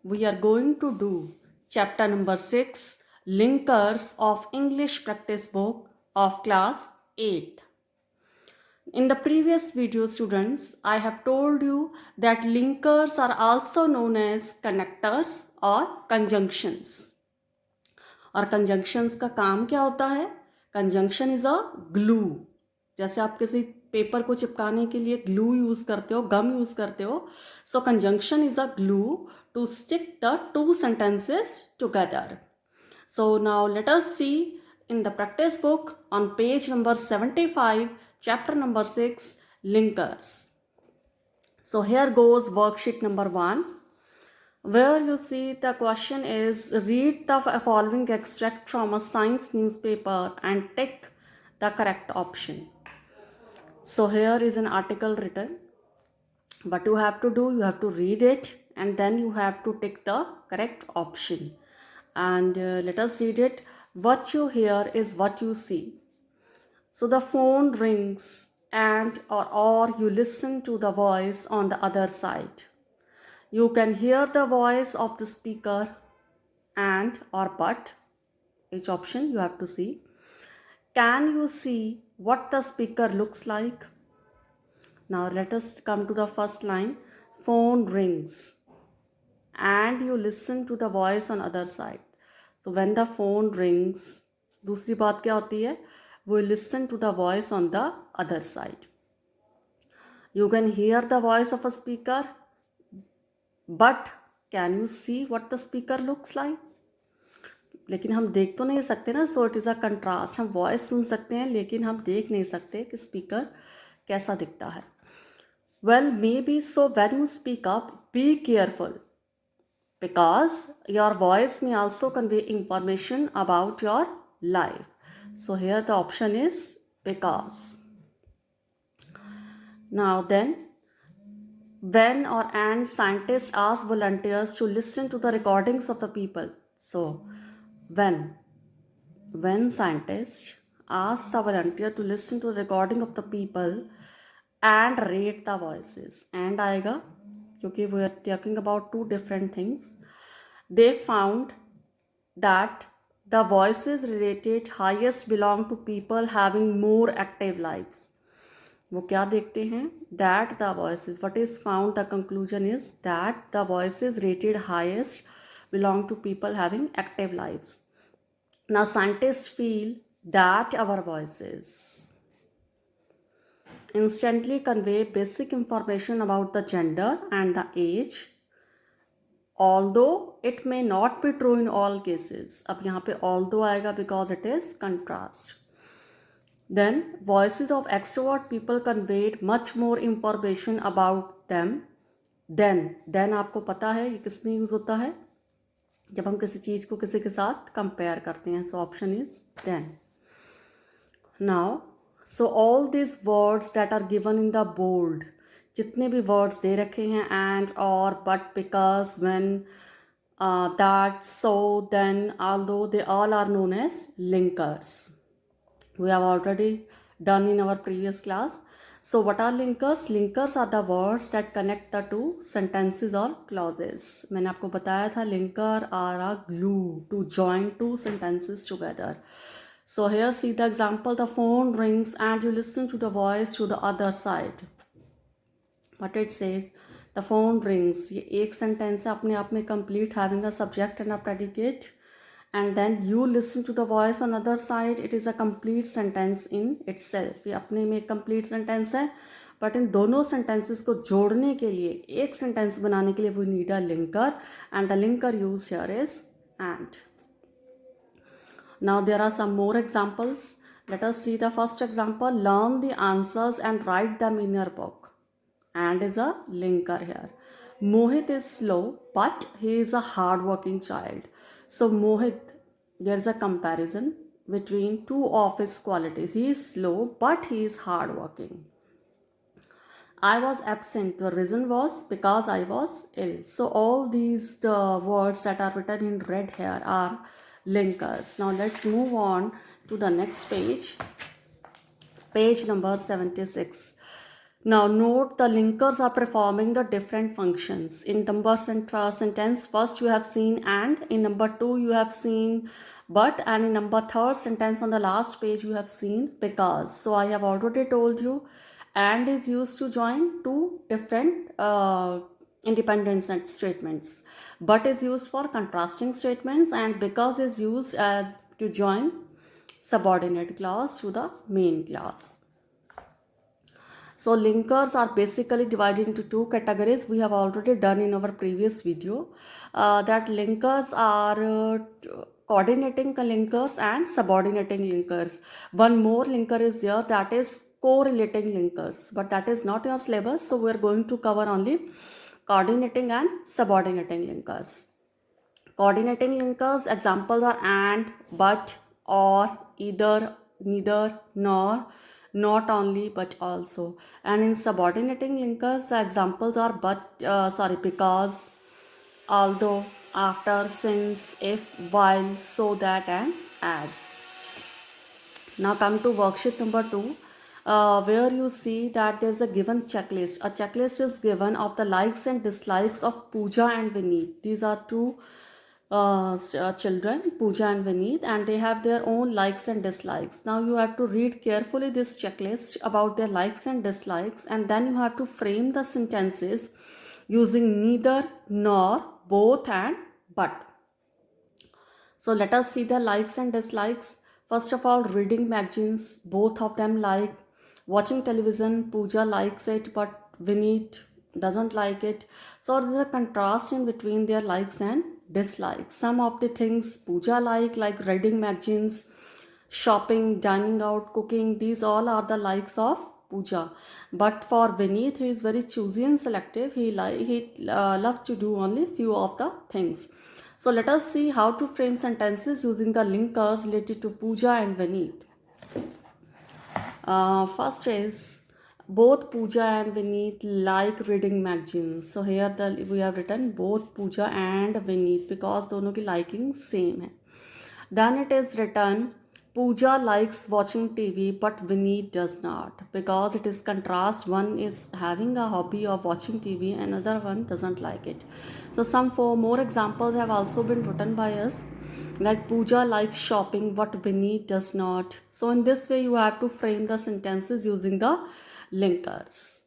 we are going to do chapter number 6, Linkers of English Practice Book of class 8th. In the previous video, students, I have told you that linkers are also known as connectors or conjunctions. और conjunctions का काम क्या होता है? Conjunction is a glue. जैसे आप किसी paper को चिपकाने के लिए ग्लू यूज करते हो, गम यूज करते हो. So conjunction is a glue to stick the two sentences together. So now let us see in the practice book on page number 75, chapter number 6, linkers. So here goes worksheet number 1, where you see the question is read the following extract from a science newspaper and tick the correct option. So here is an article written. What you have to do, you have to read it and then you have to tick the correct option. And let us read it. What you hear is what you see. So the phone rings and or you listen to the voice on the other side. You can hear the voice of the speaker and or but. Each option you have to see. Can you see what the speaker looks like? Now let us come to the first line. Phone rings and you listen to the voice on other side. So when the phone rings, दूसरी बात क्या होती है? We listen to the voice on the other side. You can hear the voice of a speaker, but can you see what the speaker looks like? लेकिन हम देख तो नहीं सकते ना, so it is a contrast. हम voice सुन सकते हैं लेकिन हम देख नहीं सकते कि स्पीकर कैसा दिखता है. Well, maybe so when you speak up, be careful because your voice may also convey information about your life. So here the option is because. Now then, when or and scientists ask volunteers to listen to the recordings of the people. So when scientists ask the volunteer to listen to the recording of the people and rate the voices, and आएगा क्योंकि we are talking about two different things. They found that the voices rated highest belong to people having more active lives. वो क्या देखते हैं? That the voices, what is found, the conclusion is that the voices rated highest belong to people having active lives. Now scientists feel that our voices instantly convey basic information about the gender and the age, although it may not be true in all cases. अब यहाँ पे although आएगा because it is contrast. Then voices of extrovert people conveyed much more information about them. Then आपको पता है ये किस में यूज़ होता है? जब हम किसी चीज़ को किसी के साथ कंपेयर करते हैं. So option is then. Now, so all these words that are given in the bold, जितने भी words दे रखे हैं and, or, but, because, when, that, so, then, although, they all are known as linkers. We have already done in our previous class. So what are linkers? Linkers are the words that connect the two sentences or clauses. मैंने आपको बताया था linker are a glue to join two sentences together. So here see the example. The phone rings and you listen to the voice to the other side. What it says, the phone rings. ये एक sentence है अपने आप में complete, having a subject and a predicate. And then you listen to the voice on other side. It is a complete sentence in itself. ये अपने में एक complete sentence है, but इन दोनों sentences को जोड़ने के लिए, एक sentence बनाने के लिए we need a linker, and the linker used here is and. Now there are some more examples. Let us see the first example. Learn the answers and write them in your book. And is a linker here. Mohit is slow, but he is a hard-working child. So Mohit, there is a comparison between two of his qualities. He is slow, but he is hard-working. I was absent. The reason was because I was ill. So all these words that are written in red here are linkers. Now let's move on to the next page. Page number 76. Now note the linkers are performing the different functions. In number sentence, first you have seen and, in number 2 you have seen but, and in number 3rd sentence on the last page you have seen because. So I have already told you and is used to join two different independent statements. But is used for contrasting statements and because is used as to join subordinate clause to the main clause. So linkers are basically divided into two categories. We have already done in our previous video that linkers are coordinating linkers and subordinating linkers. One more linker is there, that is correlating linkers, but that is not your syllabus. So we are going to cover only coordinating and subordinating linkers. Coordinating linkers examples are and, but, or, either, neither, nor, not only but also. And in subordinating linkers examples are because, although, after, since, if, while, so that, and as. Now come to worksheet number 2, where you see that there is a given checklist. A checklist is given of the likes and dislikes of Pooja and Vineet. These are two children, Pooja and Vineet, and they have their own likes and dislikes. Now you have to read carefully this checklist about their likes and dislikes, and then you have to frame the sentences using neither, nor, both, and but. So let us see the likes and dislikes. First of all, reading magazines, both of them like. Watching television, Pooja likes it, but Vineet doesn't like it. So there's a contrast in between their likes and dislikes. Some of the things Pooja like reading magazines, shopping, dining out, cooking, these all are the likes of Pooja. But for Vineet, he is very choosy and selective. He loves to do only few of the things. So let us see how to frame sentences using the linkers related to Pooja and Vineet. First is both Pooja and Vineet like reading magazines. So here we have written both Pooja and Vineet because दोनों की liking same है. Then it is written Pooja likes watching TV but Vineet does not because it is contrast. One is having a hobby of watching TV, another one doesn't like it. So some 4 more examples have also been written by us, like Pooja likes shopping but Vineet does not. So in this way you have to frame the sentences using the linkers.